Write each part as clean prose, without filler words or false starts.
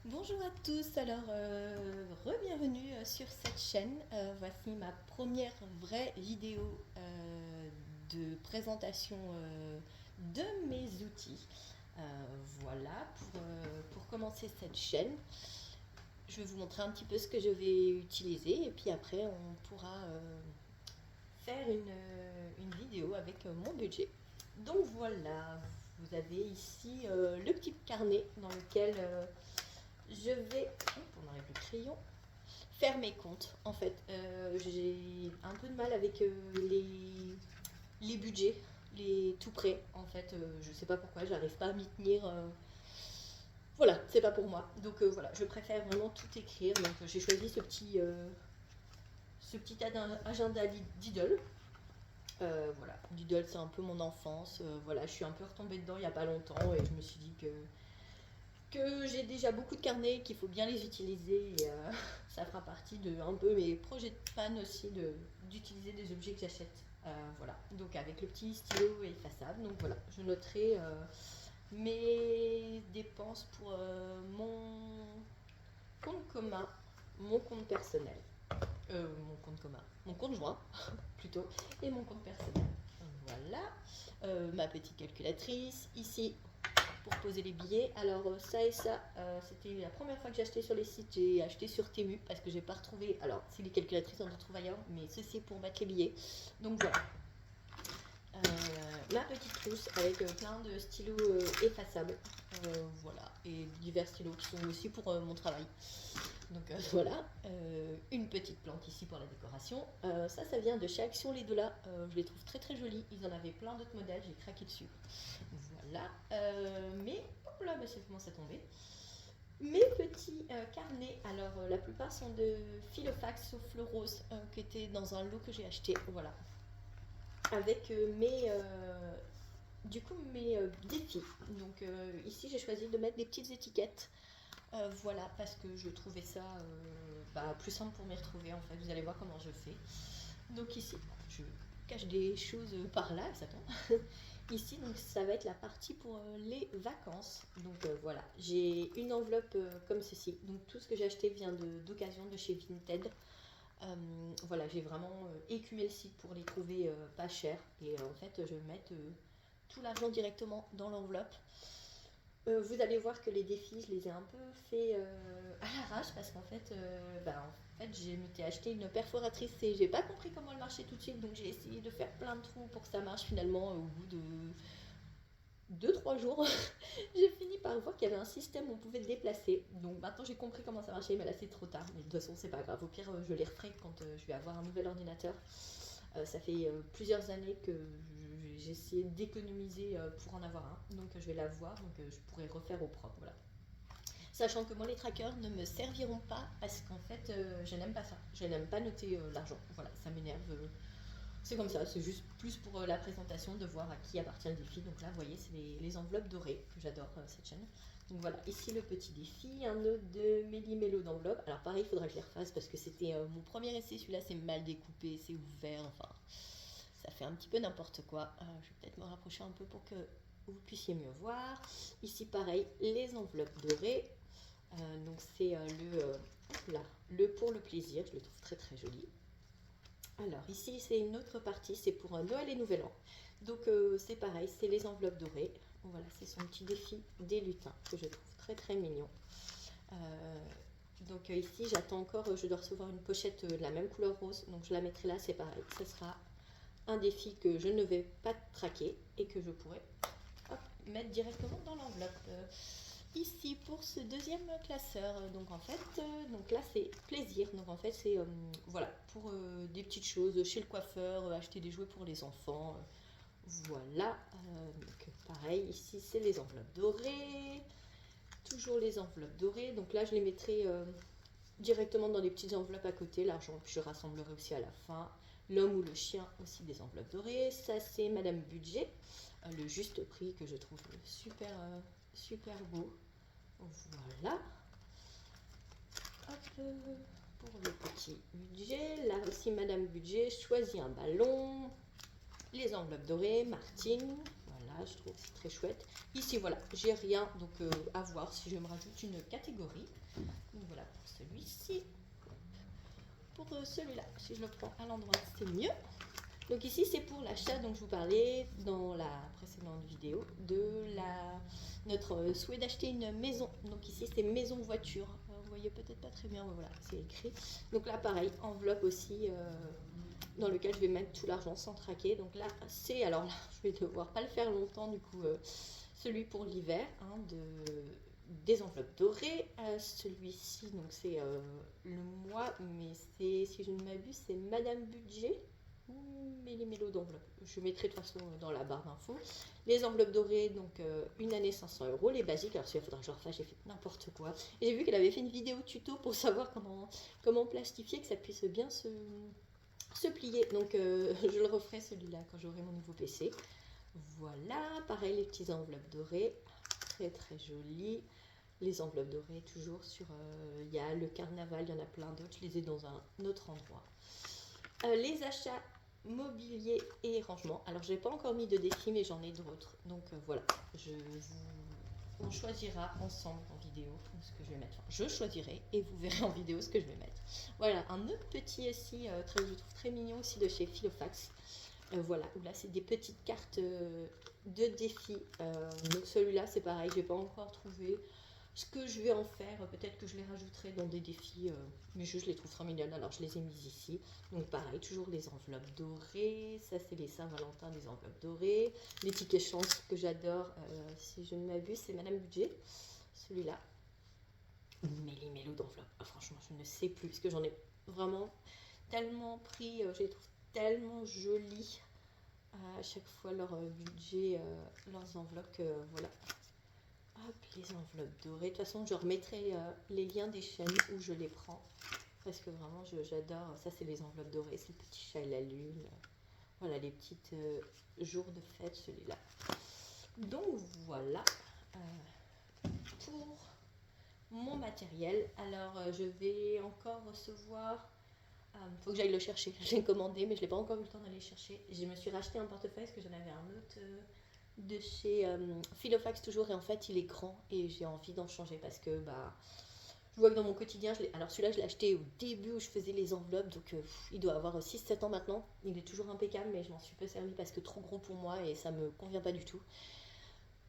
Bonjour à tous, alors re-bienvenue sur cette chaîne. Voici ma première vraie vidéo de présentation de mes outils. Euh, voilà, pour commencer cette chaîne, je vais vous montrer un petit peu ce que je vais utiliser et puis après on pourra faire une vidéo avec mon budget. Donc voilà, vous avez ici le petit carnet dans lequel je vais, on enlève le crayon, faire mes comptes. En fait, j'ai un peu de mal avec les budgets, les tout prêts. En fait, je sais pas pourquoi, j'arrive pas à m'y tenir. Voilà, c'est pas pour moi. Donc voilà, je préfère vraiment tout écrire. Donc j'ai choisi ce petit agenda Diddle. Voilà, Diddle c'est un peu mon enfance. Voilà, je suis un peu retombée dedans il y a pas longtemps et je me suis dit que j'ai déjà beaucoup de carnets, qu'il faut bien les utiliser. Et, ça fera partie de un peu mes projets de fan aussi d'utiliser des objets que j'achète. Voilà, donc avec le petit stylo effaçable. Donc voilà, je noterai mes dépenses pour mon compte commun, mon compte personnel, mon compte commun, mon compte joint plutôt, et mon compte personnel. Voilà, ma petite calculatrice ici pour poser les billets. Alors ça et ça, c'était la première fois que j'ai acheté sur les sites. J'ai acheté sur Temu parce que j'ai pas retrouvé. Alors si les calculatrices on les trouve ailleurs, mais ceci pour mettre les billets. Donc voilà. Ma petite trousse avec plein de stylos effaçables. Voilà. Et divers stylos qui sont aussi pour mon travail. Donc voilà, une petite plante ici pour la décoration. Ça vient de chez Action Les Dollars. Je les trouve très très jolies. Ils en avaient plein d'autres modèles, j'ai craqué dessus. Voilà, mais hop là, bah, ça commence à tomber. Mes petits carnets, alors la plupart sont de Filofax sauf le rose qui était dans un lot que j'ai acheté. Voilà, avec mes défis. Donc ici j'ai choisi de mettre des petites étiquettes. Voilà, parce que je trouvais ça plus simple pour m'y retrouver en fait. Vous allez voir comment je fais. Donc ici, je cache des choses par là, ça tombe. Ici, donc ça va être la partie pour les vacances. Donc voilà, j'ai une enveloppe comme ceci. Donc tout ce que j'ai acheté vient d'occasion de chez Vinted. Voilà, j'ai vraiment écumé le site pour les trouver pas chers. Et en fait, je vais mettre tout l'argent directement dans l'enveloppe. Vous allez voir que les défis, je les ai un peu fait à l'arrache parce qu'en fait, je m'étais acheté une perforatrice et j'ai pas compris comment elle marchait tout de suite, donc j'ai essayé de faire plein de trous pour que ça marche finalement. Au bout de 2 3 jours, j'ai fini par voir qu'il y avait un système où on pouvait déplacer. Donc maintenant j'ai compris comment ça marchait, mais là c'est trop tard. Mais de toute façon, c'est pas grave. Au pire, je les referai quand je vais avoir un nouvel ordinateur. Ça fait plusieurs années que j'ai essayé d'économiser pour en avoir un, donc je vais l'avoir, donc je pourrai refaire au propre. Voilà. Sachant que moi, les trackers ne me serviront pas parce qu'en fait, je n'aime pas ça. Je n'aime pas noter l'argent. Voilà, ça m'énerve. C'est comme ça, c'est juste plus pour la présentation de voir à qui appartient le défi. Donc là, vous voyez, c'est les enveloppes dorées, que j'adore cette chaîne. Donc voilà, ici le petit défi, un autre de Méli-Mélo d'enveloppe. Alors pareil, il faudra que je les refasse parce que c'était mon premier essai. Celui-là, c'est mal découpé, c'est ouvert, enfin, ça fait un petit peu n'importe quoi. Je vais peut-être me rapprocher un peu pour que vous puissiez mieux voir. Ici, pareil, les enveloppes dorées. Donc c'est le pour le plaisir, je le trouve très très joli. Alors ici c'est une autre partie, c'est pour Noël et Nouvel An. Donc c'est pareil, c'est les enveloppes dorées. Voilà, c'est son petit défi des lutins que je trouve très très mignon. Donc ici j'attends encore, je dois recevoir une pochette de la même couleur rose, donc je la mettrai là, c'est pareil. Ce sera un défi que je ne vais pas traquer et que je pourrai mettre directement dans l'enveloppe. Ici pour ce deuxième classeur, donc en fait, donc là c'est plaisir, donc en fait c'est voilà pour des petites choses chez le coiffeur, acheter des jouets pour les enfants, voilà. Donc pareil ici c'est les enveloppes dorées, toujours les enveloppes dorées, donc là je les mettrai directement dans des petites enveloppes à côté, l'argent puis je rassemblerai aussi à la fin. L'homme ou le chien aussi des enveloppes dorées, ça c'est Madame Budget, le juste prix que je trouve super super beau. Voilà. Hop, pour le petit budget, là aussi Madame Budget choisit un ballon, les enveloppes dorées, Martine, voilà, je trouve que c'est très chouette. Ici, voilà, j'ai rien, donc à voir si je me rajoute une catégorie. Donc voilà pour celui-ci. Pour celui-là, si je le prends à l'endroit, c'est mieux. Donc ici, c'est pour l'achat, donc je vous parlais dans la précédente vidéo de notre souhait d'acheter une maison. Donc ici, c'est maison voiture. Vous voyez peut-être pas très bien, mais voilà, c'est écrit. Donc là, pareil, enveloppe aussi dans lequel je vais mettre tout l'argent sans traquer. Donc là, c'est, alors là, je vais devoir pas le faire longtemps, du coup, celui pour l'hiver, hein, des enveloppes dorées. Celui-ci, donc c'est le mois, mais c'est, si je ne m'abuse, c'est Madame Budget. Méli-mélo d'enveloppes. Je mettrai de toute façon dans la barre d'infos. Les enveloppes dorées, donc une année 500 euros, les basiques. Alors, il faudra que je refasse, j'ai fait n'importe quoi. Et j'ai vu qu'elle avait fait une vidéo tuto pour savoir comment plastifier, que ça puisse bien se plier. Donc, je le referai celui-là quand j'aurai mon nouveau PC. Voilà, pareil, les petites enveloppes dorées. Très très jolies. Les enveloppes dorées, toujours sur. Il y a le carnaval, il y en a plein d'autres. Je les ai dans un autre endroit. Les achats mobilier et rangement. Alors, je n'ai pas encore mis de défi, mais j'en ai d'autres. Donc, voilà. On choisira ensemble en vidéo ce que je vais mettre. Enfin, je choisirai et vous verrez en vidéo ce que je vais mettre. Voilà, un autre petit ici, je trouve très mignon aussi de chez Filofax. Voilà, où là, c'est des petites cartes de défi. Donc, celui-là, c'est pareil, je n'ai pas encore trouvé ce que je vais en faire. Peut-être que je les rajouterai dans des défis, mais je les trouve très mignonnes, alors je les ai mises ici. Donc pareil, toujours les enveloppes dorées, ça c'est les Saint-Valentin, des enveloppes dorées. Les tickets chance que j'adore, si je ne m'abuse, c'est Madame Budget, celui-là. Méli-mélo d'enveloppes, franchement je ne sais plus, parce que j'en ai vraiment tellement pris, je les trouve tellement jolies. À chaque fois leur budget, leurs enveloppes, voilà. Hop, les enveloppes dorées. De toute façon, je remettrai les liens des chaînes où je les prends. Parce que vraiment, j'adore. Ça, c'est les enveloppes dorées. C'est le petit chat et la lune. Voilà, les petites jours de fête, celui-là. Donc, voilà pour mon matériel. Alors, je vais encore recevoir... faut que j'aille le chercher. Je l'ai commandé, mais je n'ai pas encore eu le temps d'aller chercher. Je me suis racheté un portefeuille parce que j'en avais un autre... de chez Filofax toujours, et en fait il est grand et j'ai envie d'en changer parce que je vois que dans mon quotidien, alors celui-là je l'ai acheté au début où je faisais les enveloppes, donc il doit avoir 6-7 ans maintenant, il est toujours impeccable, mais je m'en suis peu servi parce que trop gros pour moi et ça me convient pas du tout.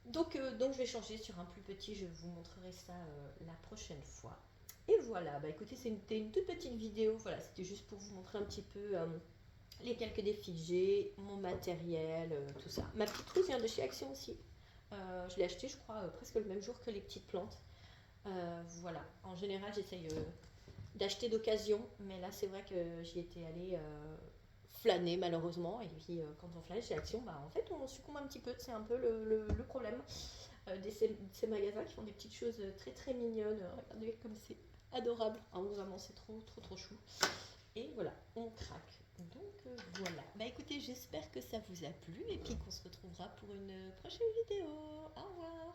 Donc je vais changer sur un plus petit, je vous montrerai ça la prochaine fois. Et voilà, écoutez, c'était une toute petite vidéo, voilà, c'était juste pour vous montrer un petit peu les quelques défis que j'ai, mon matériel, tout ça. Ma petite trousse vient de chez Action aussi. Je l'ai acheté, je crois, presque le même jour que les petites plantes. Voilà, en général, j'essaye d'acheter d'occasion, mais là, c'est vrai que j'y étais allée flâner, malheureusement. Et puis, quand on flâne chez Action, en fait, on succombe un petit peu. C'est un peu le problème de ces magasins qui font des petites choses très, très mignonnes. Regardez comme c'est adorable. Hein, vraiment, c'est trop, trop, trop chou. Et voilà, on craque. Donc voilà. Écoutez, j'espère que ça vous a plu et puis qu'on se retrouvera pour une prochaine vidéo. Au revoir.